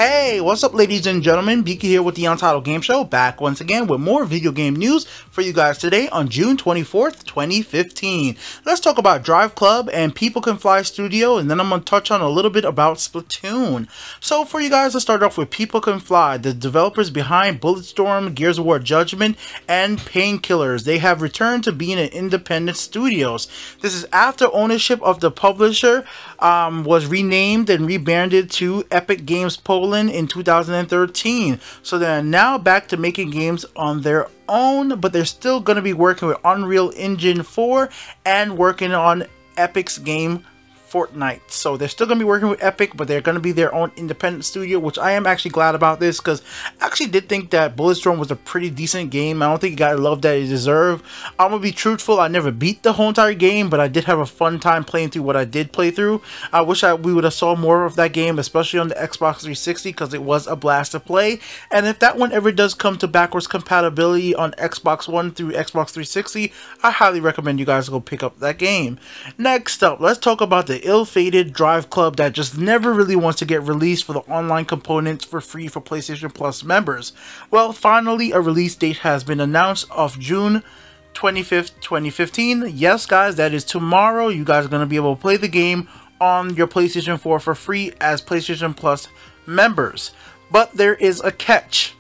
Hey, what's up ladies and gentlemen, Beaky here with the Untitled Game Show, back once again with more video game news for you guys today on June 24th, 2015. Let's talk about Driveclub and People Can Fly Studio, and then I'm going to touch on a little bit about Splatoon. So for you guys, let's start off with People Can Fly, the developers behind Bulletstorm, Gears of War Judgment, and Painkillers. They have returned to being an independent studios. This is after ownership of the publisher was renamed and rebranded to Epic Games Poland in 2013. So they're now back to making games on their own, but they're still going to be working with Unreal Engine 4 and working on Epic's game Fortnite. So they're still going to be working with Epic, but they're going to be their own independent studio, which I am actually glad about this, because I actually did think that Bulletstorm was a pretty decent game. I don't think it got the love that it deserved. I'm going to be truthful, I never beat the whole entire game, but I did have a fun time playing through what I did play through. I wish we would have saw more of that game, especially on the Xbox 360, because it was a blast to play. And if that one ever does come to backwards compatibility on Xbox One through Xbox 360, I highly recommend you guys go pick up that game. Next up, let's talk about the ill-fated Driveclub that just never really wants to get released for the online components for free for PlayStation Plus members. Well, finally, a release date has been announced of June 25th, 2015. Yes, guys, that is tomorrow. You guys are going to be able to play the game on your PlayStation 4 for free as PlayStation Plus members. But there is a catch.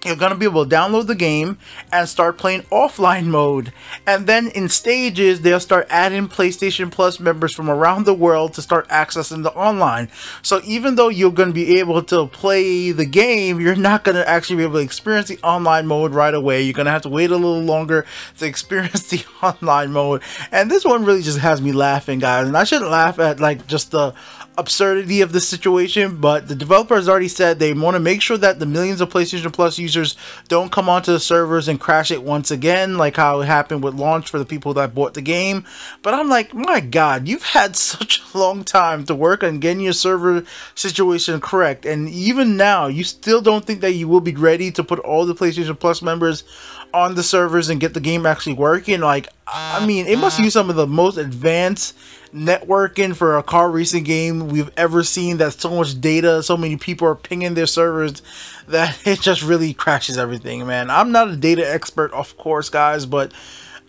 You're going to be able to download the game and start playing offline mode. And then in stages, they'll start adding PlayStation Plus members from around the world to start accessing the online. So even though you're going to be able to play the game, you're not going to actually be able to experience the online mode right away. You're going to have to wait a little longer to experience the online mode. And this one really just has me laughing, guys. And I shouldn't laugh at like just the absurdity of the situation, but the developer has already said they want to make sure that the millions of PlayStation Plus users don't come onto the servers and crash it once again, like how it happened with launch for the people that bought the game. But I'm like, my god, you've had such a long time to work on getting your server situation correct, and even now you still don't think that you will be ready to put all the PlayStation Plus members on the servers and get the game actually working. Like, I mean, it must use some of the most advanced networking for a car racing game we've ever seen. That's so much data, so many people are pinging their servers that it just really crashes everything, man. I'm not a data expert, of course, guys, but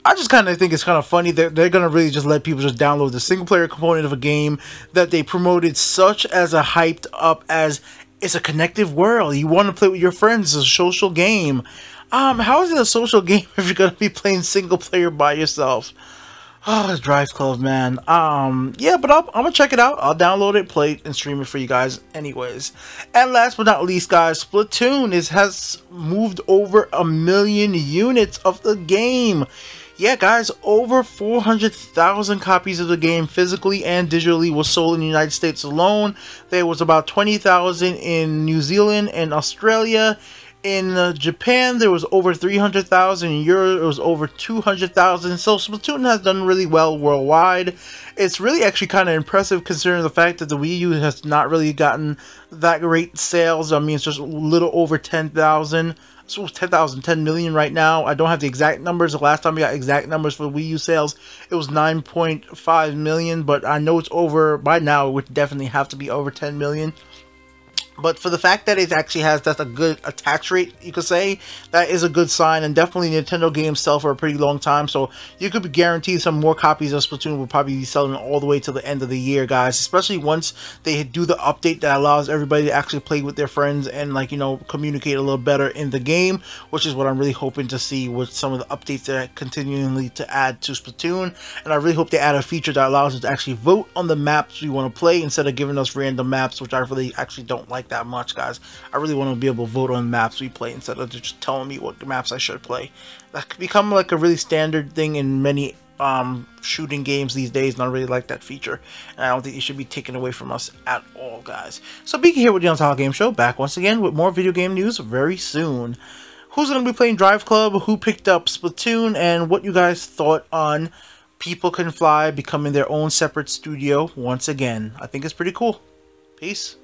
I just kind of think it's kind of funny that they're going to really just let people just download the single player component of a game that they promoted such as a hyped up as it's a connected world. You want to play with your friends. It's a social game. How is it a social game if you're going to be playing single player by yourself? Oh, it's Driveclub, man. Yeah, but I'm gonna check it out. I'll download it, play it, and stream it for you guys anyways. And last but not least, guys, Splatoon has moved over 1 million units of the game. Yeah, guys, over 400,000 copies of the game physically and digitally was sold in the United States alone. There was about 20,000 in New Zealand and Australia. In Japan, there was over 300,000. In Europe, it was over 200,000. So Splatoon has done really well worldwide. It's really actually kind of impressive considering the fact that the Wii U has not really gotten that great sales. I mean, it's just a little over 10,000. So 10 million right now. I don't have the exact numbers. The last time we got exact numbers for Wii U sales, it was 9.5 million. But I know it's over by now. It would definitely have to be over 10 million. But for the fact that it actually has, that's a good attach rate, you could say, that is a good sign. And definitely Nintendo games sell for a pretty long time. So you could be guaranteed some more copies of Splatoon will probably be selling all the way to the end of the year, guys. Especially once they do the update that allows everybody to actually play with their friends and, like, you know, communicate a little better in the game. Which is what I'm really hoping to see with some of the updates that are continually to add to Splatoon. And I really hope they add a feature that allows us to actually vote on the maps we want to play instead of giving us random maps, which I really actually don't like that much, guys. I really want to be able to vote on maps we play instead of just telling me what maps I should play. That could become like a really standard thing in many shooting games these days, and I really like that feature, and I don't think it should be taken away from us at all, guys. So Beaky here with the Untitled Game Show, back once again with more video game news very soon. Who's going to be playing Driveclub, who picked up Splatoon, and what you guys thought on People Can Fly becoming their own separate studio once again. I think it's pretty cool. Peace.